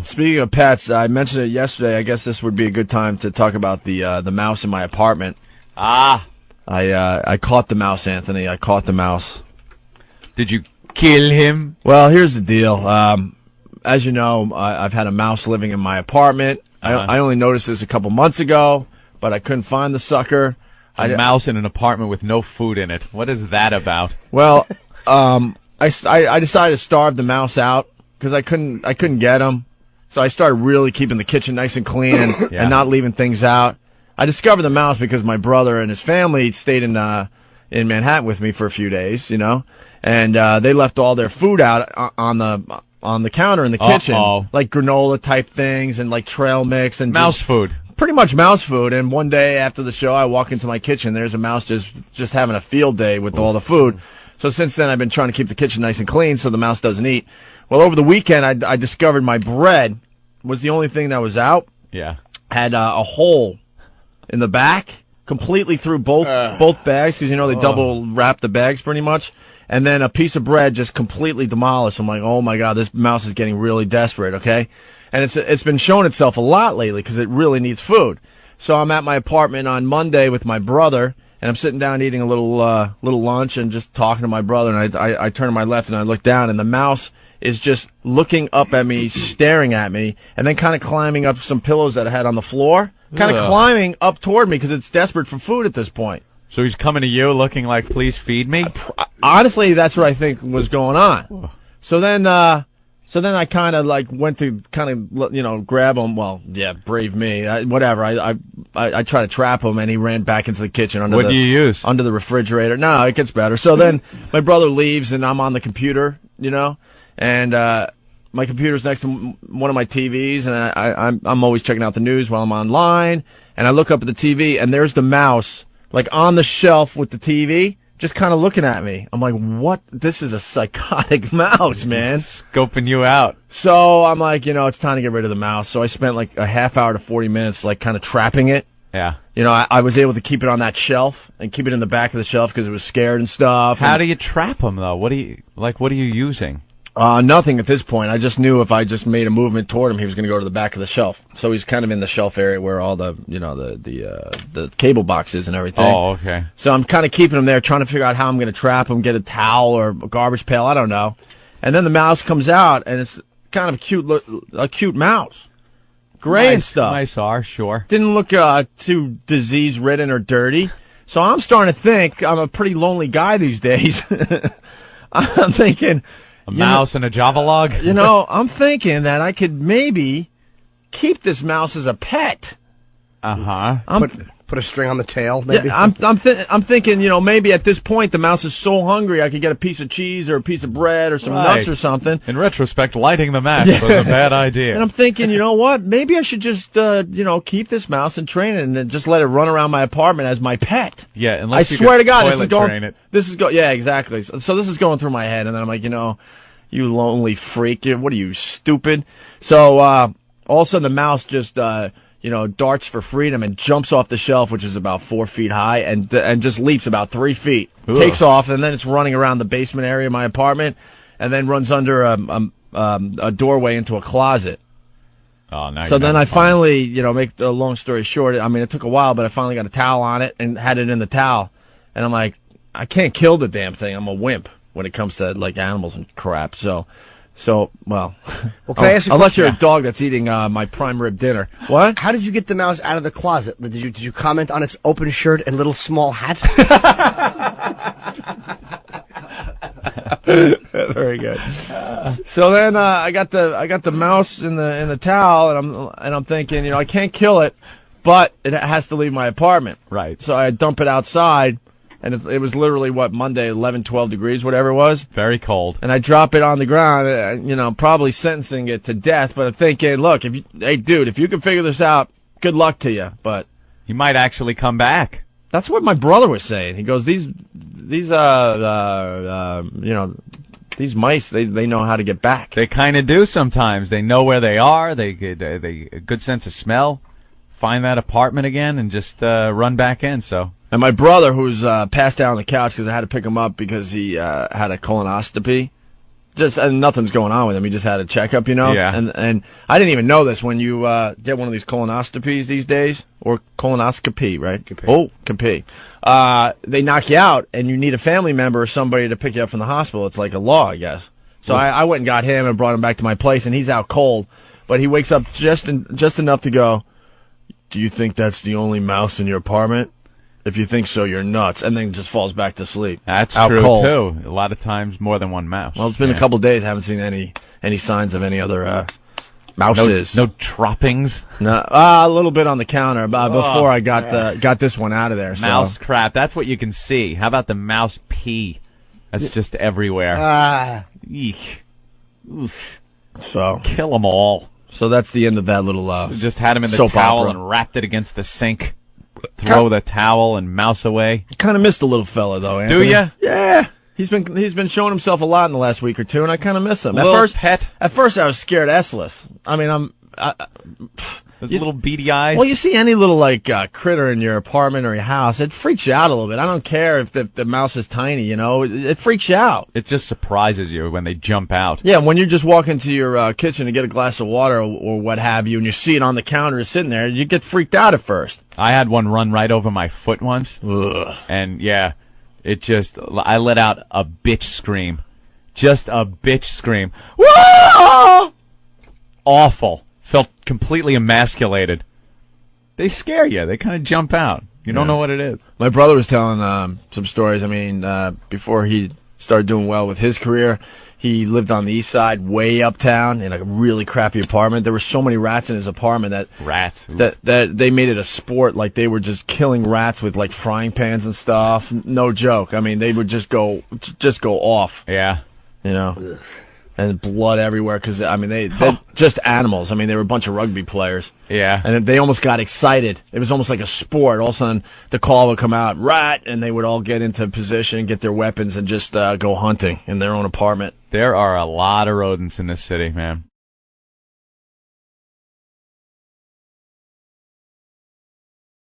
Speaking of pets, I mentioned it yesterday. I guess this would be a good time to talk about the mouse in my apartment. Ah. I caught the mouse, Anthony. I caught the mouse. Did you kill him? Well, here's the deal. As you know, I've had a mouse living in my apartment. I only noticed this a couple months ago, but I couldn't find the sucker. A mouse in an apartment with no food in it. What is that about? Well, I decided to starve the mouse out because I couldn't get him. So I started really keeping the kitchen nice and clean and not leaving things out. I discovered the mouse because my brother and his family stayed in Manhattan with me for a few days, and they left all their food out on the counter in the kitchen, like granola type things and like trail mix and mouse food. Pretty much mouse food. And one day after the show, I walk into my kitchen. There's a mouse just having a field day with all the food. So since then, I've been trying to keep the kitchen nice and clean so the mouse doesn't eat. Well, over the weekend, I discovered my bread was the only thing that was out. Yeah. Had a hole in the back, completely through both bags, because, they double wrap the bags pretty much. And then a piece of bread just completely demolished. I'm like, oh, my God, this mouse is getting really desperate, okay? And it's been showing itself a lot lately because it really needs food. So I'm at my apartment on Monday with my brother, and I'm sitting down eating a little lunch and just talking to my brother. And I turn to my left and I look down, and the mouse is just looking up at me, staring at me, and then kind of climbing up some pillows that I had on the floor, kind of climbing up toward me because it's desperate for food at this point. So he's coming to you looking like, please feed me? Honestly, that's what I think was going on. So then I kind of went to grab him. Well, yeah, brave me. Whatever. I tried to trap him, and he ran back into the kitchen What do you use? Under the refrigerator. No, it gets better. So then my brother leaves, and I'm on the computer, and my computer's next to one of my TVs, and I'm always checking out the news while I'm online. And I look up at the TV, and there's the mouse, on the shelf with the TV, just kind of looking at me. I'm like, what? This is a psychotic mouse, man. Scoping you out. So I'm like, it's time to get rid of the mouse. So I spent a half hour to 40 minutes, kind of trapping it. Yeah. I was able to keep it on that shelf and keep it in the back of the shelf because it was scared and stuff. How do you trap them, though? What are you using? Nothing at this point. I just knew if I just made a movement toward him, he was going to go to the back of the shelf. So he's kind of in the shelf area where all the, the cable boxes and everything. Oh, okay. So I'm kind of keeping him there, trying to figure out how I'm going to trap him, get a towel or a garbage pail. I don't know. And then the mouse comes out, and it's kind of a cute mouse. Gray and stuff. Nice R, sure. Didn't look too disease-ridden or dirty. So I'm starting to think I'm a pretty lonely guy these days. I'm thinking... A mouse and a Java log? I'm thinking that I could maybe keep this mouse as a pet. Uh-huh. Put a string on the tail, maybe? Yeah, I'm thinking, maybe at this point the mouse is so hungry I could get a piece of cheese or a piece of bread or some nuts or something. In retrospect, lighting the match was a bad idea. And I'm thinking, you know what? Maybe I should just, keep this mouse and train it and then just let it run around my apartment as my pet. Yeah, unless I swear to God, this is yeah, exactly. So this is going through my head, and then I'm like, you lonely freak. What are you, stupid? So all of a sudden the mouse just, darts for freedom and jumps off the shelf, which is about 4 feet high, and just leaps about 3 feet. Ugh. Takes off, and then it's running around the basement area of my apartment, and then runs under a doorway into a closet. Oh, nice. So then I finally, make the long story short, it took a while, but I finally got a towel on it and had it in the towel. And I'm like, I can't kill the damn thing. I'm a wimp when it comes to animals and crap. So well, can I ask you unless you're a dog that's eating my prime rib dinner. What? How did you get the mouse out of the closet? Did you comment on its open shirt and little small hat? Very good. So then I got the mouse in the towel, and I'm thinking, I can't kill it, but it has to leave my apartment. Right. So I dump it outside. And it was literally, Monday, 11, 12 degrees, whatever it was. Very cold. And I drop it on the ground, probably sentencing it to death. But I'm thinking, look, hey, dude, if you can figure this out, good luck to you. But he might actually come back. That's what my brother was saying. He goes, these mice, they know how to get back. They kind of do sometimes. They know where they are. They a good sense of smell. Find that apartment again and just run back in. So. And my brother, who's passed out on the couch because I had to pick him up because he had a colonoscopy. and nothing's going on with him. He just had a checkup, Yeah. And I didn't even know this when you get one of these colonoscopies these days, or colonoscopy, right? Compy. They knock you out, and you need a family member or somebody to pick you up from the hospital. It's like a law, I guess. So I went and got him and brought him back to my place, and he's out cold, but he wakes up just enough to go, "Do you think that's the only mouse in your apartment? If you think so, you're nuts," and then just falls back to sleep. That's out true, cold. too. A lot of times, more than one mouse. Well, it's been a couple days. I haven't seen any signs of any other mouses. No droppings. No, a little bit on the counter before I got this one out of there. So. Mouse crap. That's what you can see. How about the mouse pee? That's just everywhere. Eek. So Kill them all. So that's the end of that little Just had him in the soap towel opera. and wrapped it against the sink. Throw the towel and mouse away. Kind of missed the little fella though, Anthony. Do ya? Yeah. He's been showing himself a lot in the last week or two, and I kind of miss him. Little pet. At first, I was scared S-less. I mean, Those little beady eyes. Well, you see any little critter in your apartment or your house, it freaks you out a little bit. I don't care if the mouse is tiny, it freaks you out. It just surprises you when they jump out. Yeah, when you just walk into your kitchen to get a glass of water or what have you, and you see it on the counter sitting there, you get freaked out at first. I had one run right over my foot once. Ugh. And yeah, I let out a bitch scream. Just a bitch scream. Whoa! Awful. Felt completely emasculated. They scare you. They kind of jump out. You don't know what it is. My brother was telling some stories. I mean, before he started doing well with his career, he lived on the east side, way uptown, in a really crappy apartment. There were so many rats in his apartment that Rats. that they made it a sport. Like they were just killing rats with like frying pans and stuff. No joke. I mean, they would just go off. Yeah. And blood everywhere because I mean they're just animals. I mean they were a bunch of rugby players. Yeah. And they almost got excited. It was almost like a sport. All of a sudden the call would come out, rat, and they would all get into position, get their weapons, and just go hunting in their own apartment. There are a lot of rodents in this city, man.